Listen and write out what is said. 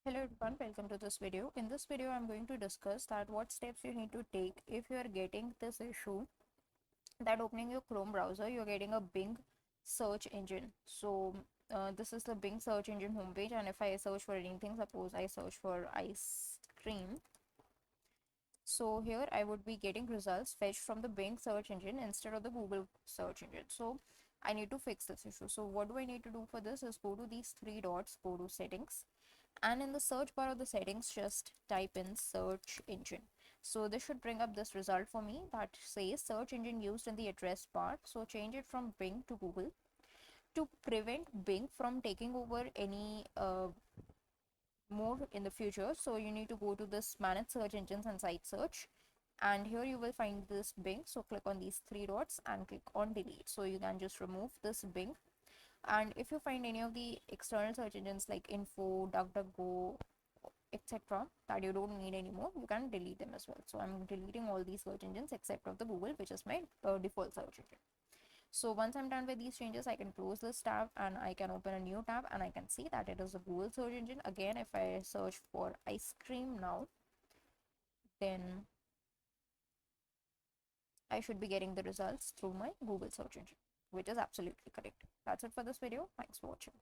Hello everyone, welcome to this video. In this video, I'm going to discuss that what steps you need to take if you are getting this issue that opening your Chrome browser, you're getting a Bing search engine. This is the Bing search engine homepage, and if I search for anything, suppose I search for ice cream, so here I would be getting results fetched from the Bing search engine instead of the Google search engine. So I need to fix this issue. So what do I need to do for this is go to these three dots, go to settings, and in the search bar of the settings just type in search engine. So this should bring up this result for me that says search engine used in the address bar. So change it from Bing to Google. To prevent Bing from taking over any more in the future, so you need to go to this manage search engines and site search, and here you will find this Bing. So click on these three dots and click on delete, so you can just remove this Bing. And if you find any of the external search engines like info, DuckDuckGo, etc., that you don't need anymore, you can delete them as well. So I'm deleting all these search engines except of the Google, which is my default search engine. So once I'm done with these changes, I can close this tab and I can open a new tab, and I can see that it is a Google search engine. Again, if I search for ice cream now, then I should be getting the results through my Google search engine, which is absolutely correct. That's it for this video. Thanks for watching.